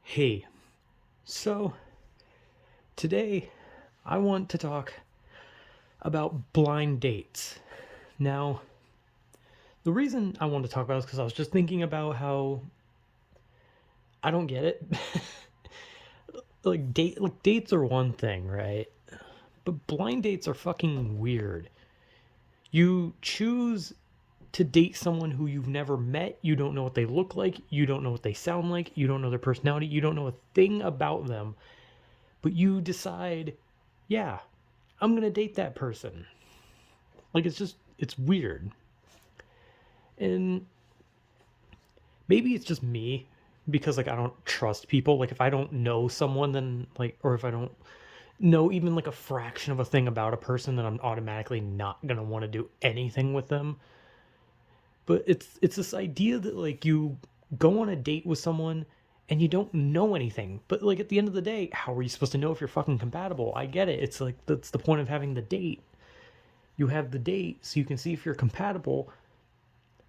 Hey, so today I want to talk about blind dates. Now, the reason I want to talk about it is because I was just thinking about how I don't get it. like dates are one thing, right? But blind dates are fucking weird. You choose to date someone who you've never met, you don't know what they look like, you don't know what they sound like, you don't know their personality, you don't know a thing about them, but you decide, yeah, I'm gonna date that person. Like it's weird. And maybe it's just me because like I don't trust people. Like if I don't know someone then like or if I don't know even like a fraction of a thing about a person, then I'm automatically not going to want to do anything with them. But it's this idea that like you go on a date with someone and you don't know anything. But like at the end of the day, how are you supposed to know if you're fucking compatible? I get it. It's like that's the point of having the date. You have the date so you can see if you're compatible.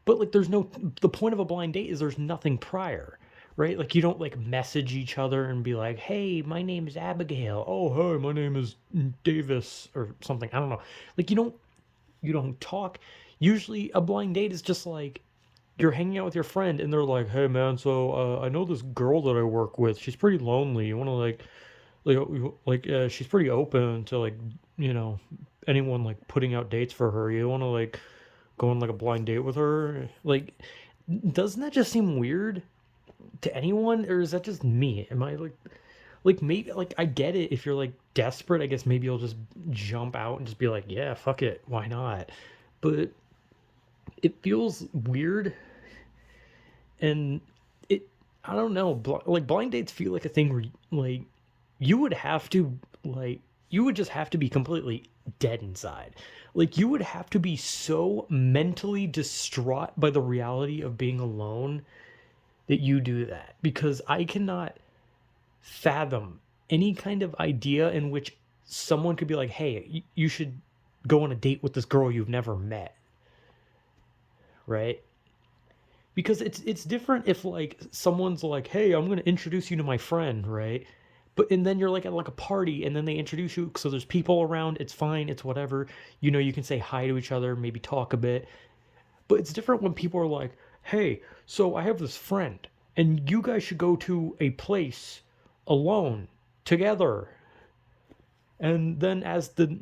But like there's no the point of a blind date is there's nothing prior, right? Like you don't like message each other and be like, "Hey, my name is Abigail." "Oh, hey, my name is Davis," or something. I don't know. Like you don't talk. Usually a blind date is just like you're hanging out with your friend and they're like, "Hey man, so I know this girl that I work with. She's pretty lonely. You want to she's pretty open to like, you know, anyone like putting out dates for her. You want to like go on like a blind date with her?" Like, doesn't that just seem weird to anyone, or is that just me? Am I like maybe like I get it if you're like desperate. I guess maybe you'll just jump out and just be like, yeah, fuck it, why not? But it feels weird, and it I don't know. Like blind dates feel like a thing where like you would have to like you would just have to be completely dead inside. Like you would have to be so mentally distraught by the reality of being alone that you do that, because I cannot fathom any kind of idea in which someone could be like, "Hey, you should go on a date with this girl you've never met." Right? Because it's different if like someone's like, "Hey, I'm going to introduce you to my friend," right? But and then you're like at like a party and then they introduce you, so there's people around, it's fine, it's whatever. You can say hi to each other, maybe talk a bit. But it's different when people are like, "Hey, so I have this friend and you guys should go to a place alone together." And then as the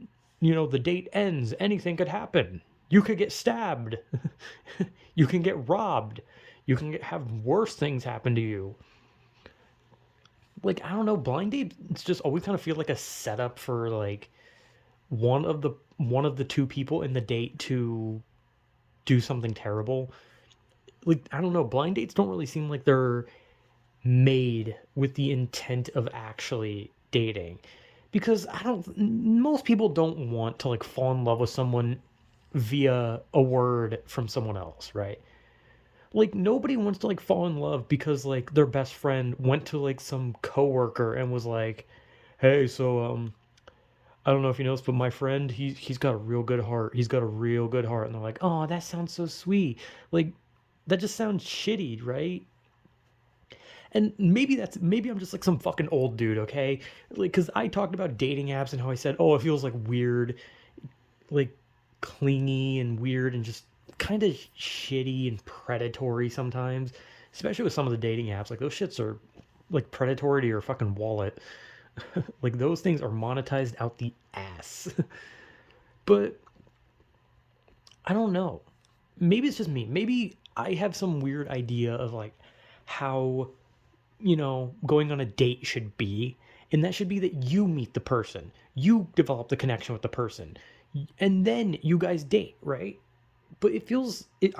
date ends, anything could happen. You could get stabbed. You can get robbed. You can have worse things happen to you. Like I don't know, blind date. It's just always kind of feel like a setup for like one of the two people in the date to do something terrible. Like I don't know, blind dates don't really seem like they're made with the intent of actually dating, because I don't most people don't want to like fall in love with someone via a word from someone else, right? Like nobody wants to like fall in love because like their best friend went to like some coworker and was like, "Hey, so I don't know if you know this, but my friend, he's got a real good heart. He's got a real good heart." And they're like, "Oh, that sounds so sweet." Like that just sounds shitty, right? And maybe I'm just like some fucking old dude, okay? Like, cause I talked about dating apps and how I said, oh, it feels like weird, like clingy and weird and just kind of shitty and predatory sometimes, especially with some of the dating apps. Like those shits are like predatory to your fucking wallet. Like those things are monetized out the ass. But I don't know. Maybe it's just me. Maybe I have some weird idea of like how going on a date should be. And that should be that you meet the person, you develop the connection with the person, and then you guys date, right? But I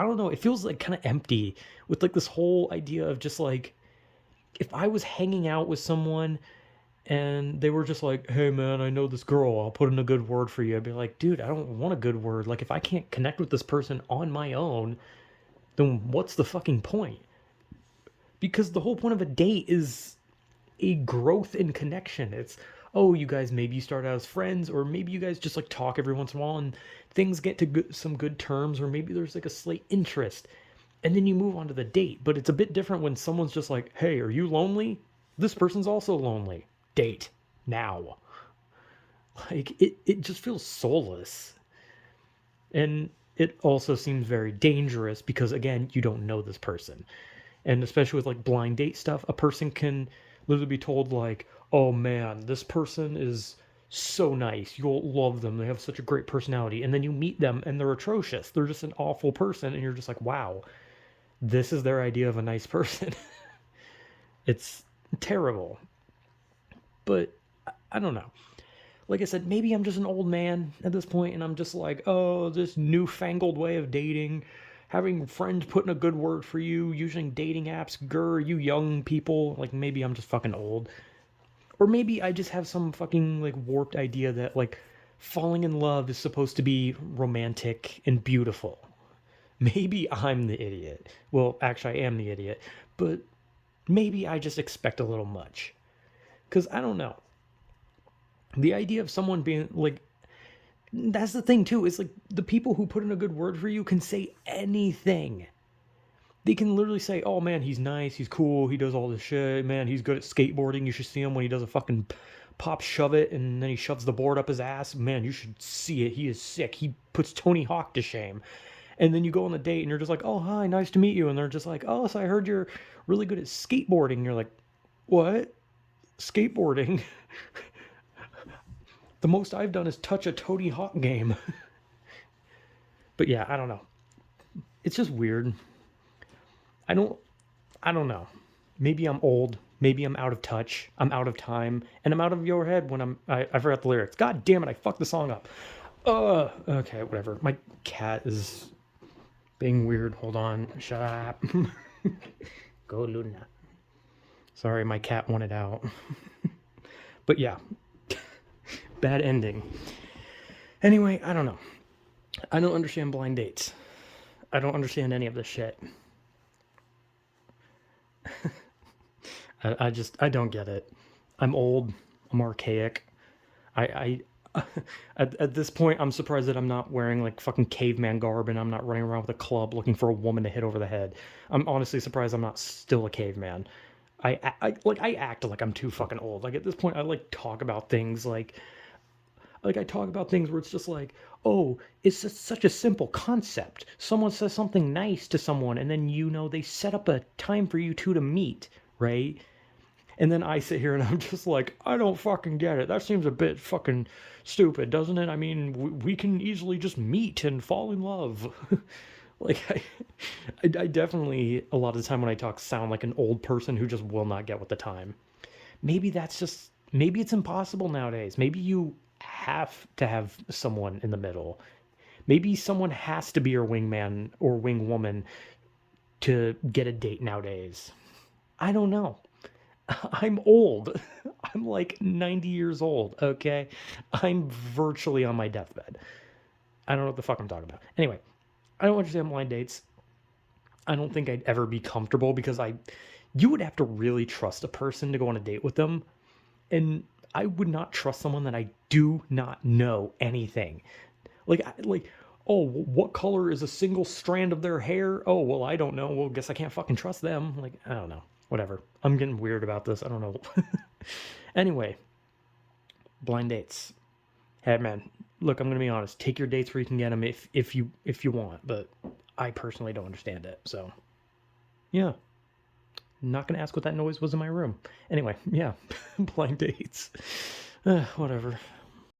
don't know, it feels like kind of empty with like this whole idea of just like, if I was hanging out with someone and they were just like, "Hey man, I know this girl, I'll put in a good word for you." I'd be like, dude, I don't want a good word. Like if I can't connect with this person on my own, then what's the fucking point? Because the whole point of a date is a growth in connection. It's, oh, you guys maybe you start out as friends, or maybe you guys just like talk every once in a while and things get to some good terms, or maybe there's like a slight interest, and then you move on to the date. But it's a bit different when someone's just like, "Hey, are you lonely?" This person's also lonely. Date. Now. Like, it just feels soulless. And it also seems very dangerous because, again, you don't know this person. And especially with like blind date stuff, a person can literally be told, like, oh man, this person is so nice. You'll love them. They have such a great personality. And then you meet them and they're atrocious. They're just an awful person. And you're just like, wow, this is their idea of a nice person. It's terrible. But I don't know. Like I said, maybe I'm just an old man at this point, and I'm just like, oh, this newfangled way of dating, having friends putting a good word for you, using dating apps, grr, you young people. Like, maybe I'm just fucking old. Or maybe I just have some fucking, like, warped idea that, like, falling in love is supposed to be romantic and beautiful. Maybe I'm the idiot. Well, actually, I am the idiot. But maybe I just expect a little much. Because I don't know. The idea of someone being like, that's the thing too, is like the people who put in a good word for you can say anything. They can literally say, oh man, he's nice, he's cool, he does all this shit, man, he's good at skateboarding, you should see him when he does a fucking pop shove it and then he shoves the board up his ass. Man, you should see it, he is sick, he puts Tony Hawk to shame. And then you go on a date and you're just like, oh hi, nice to meet you, and they're just like, oh, so I heard you're really good at skateboarding. And you're like, what? Skateboarding? The most I've done is touch a Tony Hawk game. But yeah, I don't know. It's just weird. I don't know. Maybe I'm old. Maybe I'm out of touch. I'm out of time, and I'm out of your head when I forgot the lyrics. God damn it! I fucked the song up. Okay, whatever. My cat is being weird. Hold on. Shut up. Go Luna. Sorry, my cat wanted out. But yeah, bad ending. Anyway, I don't know. I don't understand blind dates. I don't understand any of this shit. I don't get it. I'm old. I'm archaic. I at this point, I'm surprised that I'm not wearing like fucking caveman garb and I'm not running around with a club looking for a woman to hit over the head. I'm honestly surprised I'm not still a caveman. I act like I'm too fucking old. Like at this point, I like talk about things like I talk about things where it's just like, oh, it's just such a simple concept. Someone says something nice to someone, and then they set up a time for you two to meet, right? And then I sit here and I'm just like, I don't fucking get it. That seems a bit fucking stupid, doesn't it? I mean, we can easily just meet and fall in love. Like, I definitely, a lot of the time when I talk, sound like an old person who just will not get with the time. Maybe it's impossible nowadays. Maybe you have to have someone in the middle. Maybe someone has to be your wingman or wingwoman to get a date nowadays. I don't know. I'm old. I'm like 90 years old, okay? I'm virtually on my deathbed. I don't know what the fuck I'm talking about. Anyway, I don't understand blind dates. I don't think I'd ever be comfortable because you would have to really trust a person to go on a date with them. And I would not trust someone that I do not know anything. Like, oh, what color is a single strand of their hair? Oh, well, I don't know. Well, guess I can't fucking trust them. Like, I don't know. Whatever. I'm getting weird about this. I don't know. Anyway, blind dates. Hey, man, look, I'm gonna be honest. Take your dates where you can get them if you want, but I personally don't understand it. So, yeah. Not gonna ask what that noise was in my room. Anyway, yeah, blind dates. Whatever.